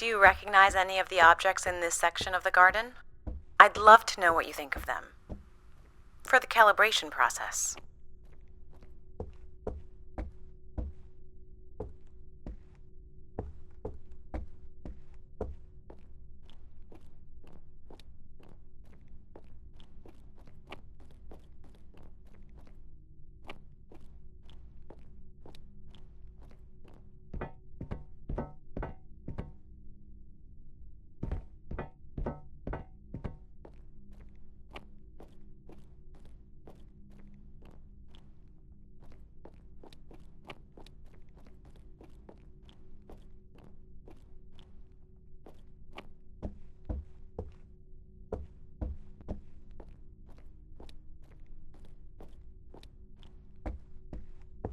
Do you recognize any of the objects in this section of the garden? I'd love to know what you think of them. For the calibration process.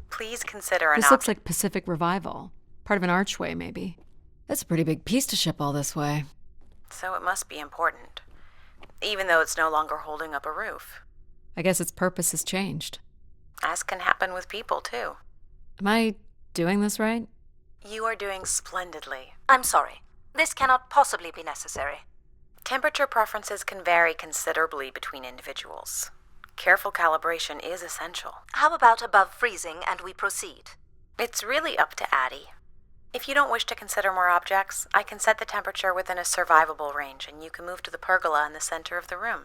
Please consider an This looks like Pacific Revival. Part of an archway, maybe. That's a pretty big piece to ship all this way. So it must be important, even though it's no longer holding up a roof. I guess its purpose has changed. As can happen with people, too. Am I doing this right? You are doing splendidly. I'm sorry. This cannot possibly be necessary. Temperature preferences can vary considerably between individuals. Careful calibration is essential. How about above freezing and we proceed? It's really up to Addie. If you don't wish to consider more objects, I can set the temperature within a survivable range and you can move to the pergola in the center of the room.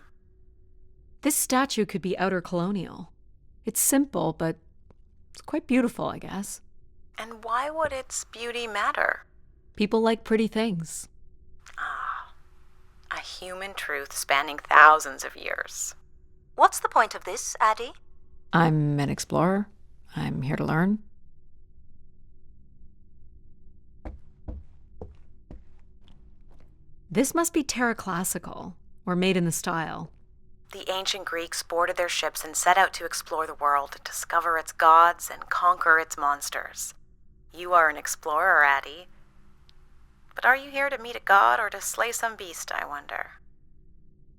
This statue could be outer colonial. It's simple, but it's quite beautiful, I guess. And why would its beauty matter? People like pretty things. Ah, a human truth spanning thousands of years. What's the point of this, Addie? I'm an explorer. I'm here to learn. This must be Terra Classical, or made in the style. The ancient Greeks boarded their ships and set out to explore the world, discover its gods, and conquer its monsters. You are an explorer, Addie. But are you here to meet a god or to slay some beast, I wonder?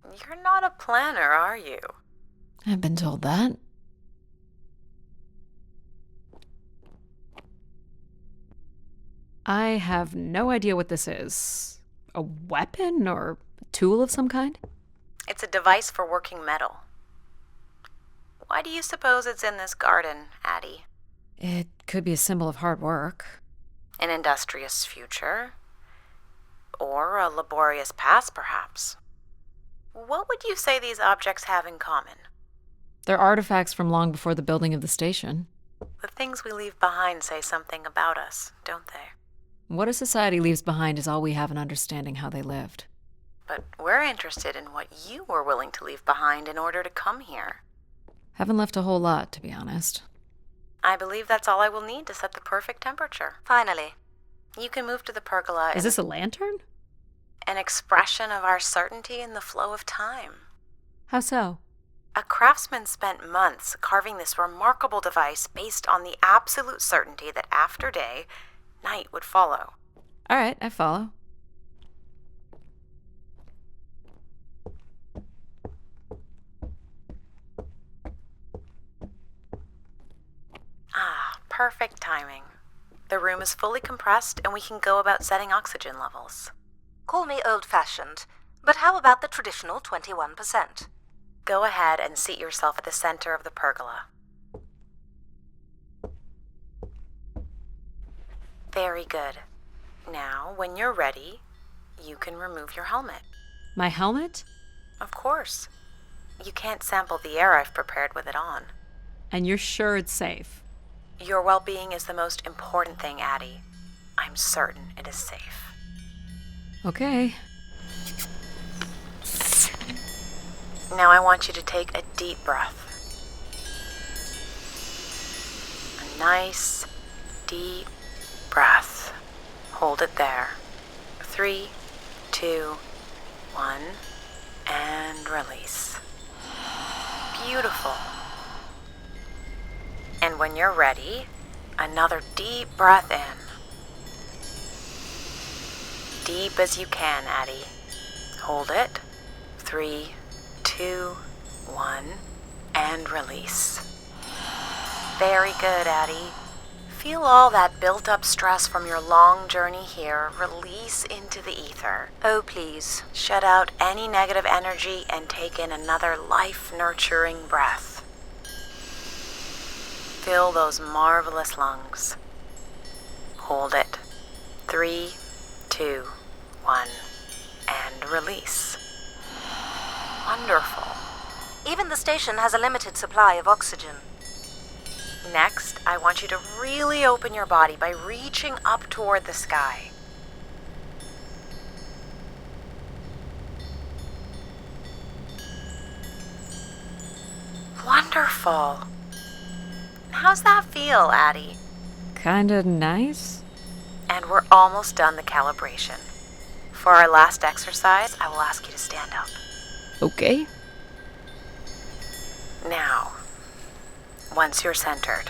You're not a planner, are you? I've been told that. I have no idea what this is. A weapon or a tool of some kind? It's a device for working metal. Why do you suppose it's in this garden, Addie? It could be a symbol of hard work. An industrious future? Or a laborious past, perhaps? What would you say these objects have in common? They're artifacts from long before the building of the station. The things we leave behind say something about us, don't they? What a society leaves behind is all we have in understanding how they lived. But we're interested in what you were willing to leave behind in order to come here. Haven't left a whole lot, to be honest. I believe that's all I will need to set the perfect temperature. Finally. You can move to the pergola. Is this a lantern? An expression of our certainty in the flow of time. How so? A craftsman spent months carving this remarkable device based on the absolute certainty that after day, night would follow. All right, I follow. Ah, perfect timing. The room is fully compressed and we can go about setting oxygen levels. Call me old-fashioned, but how about the traditional 21%? Go ahead and seat yourself at the center of the pergola. Very good. Now, when you're ready, you can remove your helmet. My helmet? Of course. You can't sample the air I've prepared with it on. And you're sure it's safe? Your well-being is the most important thing, Addie. I'm certain it is safe. Okay. Now I want you to take a deep breath. A nice, deep breath. Hold it there. 3, 2, 1, and release. Beautiful. And when you're ready, another deep breath in. Deep as you can, Addie. Hold it. 3, 2, 1, and release. Very good, Addie. Feel all that built-up stress from your long journey here release into the ether. Oh, please. Shut out any negative energy and take in another life-nurturing breath. Fill those marvelous lungs. Hold it. 3, 2, 1, and release. Wonderful. Even the station has a limited supply of oxygen. Next, I want you to really open your body by reaching up toward the sky. Wonderful. How's that feel, Addie? Kinda nice? And we're almost done the calibration. For our last exercise, I will ask you to stand up. Okay. Now, once you're centered,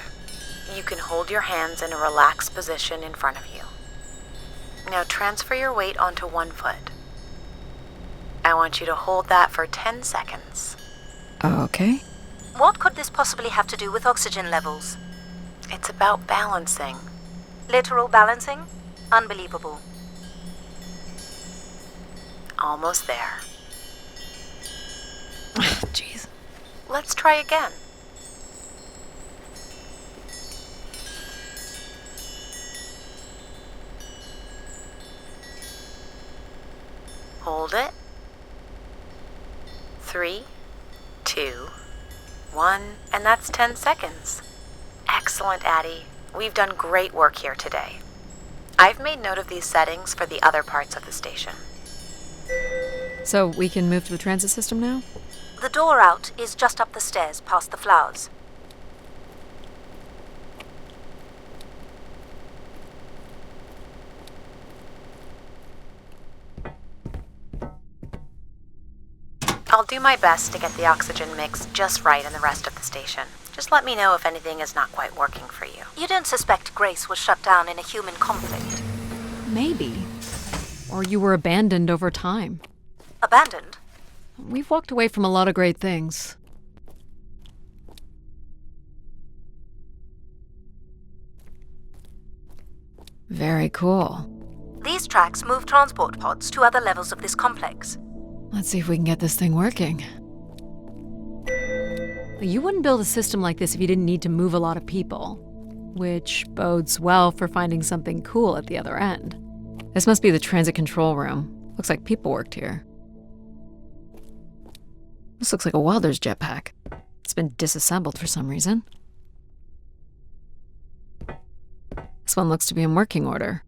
you can hold your hands in a relaxed position in front of you. Now transfer your weight onto one foot. I want you to hold that for 10 seconds. Okay. What could this possibly have to do with oxygen levels? It's about balancing. Literal balancing? Unbelievable. Almost there. Jeez. Let's try again. Hold it. 3, 2, 1, and that's 10 seconds. Excellent, Addie. We've done great work here today. I've made note of these settings for the other parts of the station. So we can move to the transit system now? The door out is just up the stairs past the flowers. I'll do my best to get the oxygen mix just right in the rest of the station. Just let me know if anything is not quite working for you. You don't suspect Grace was shut down in a human conflict? Maybe. Or you were abandoned over time. Abandoned? We've walked away from a lot of great things. Very cool. These tracks move transport pods to other levels of this complex. Let's see if we can get this thing working. You wouldn't build a system like this if you didn't need to move a lot of people, which bodes well for finding something cool at the other end. This must be the transit control room. Looks like people worked here. This looks like a welder's jetpack. It's been disassembled for some reason. This one looks to be in working order.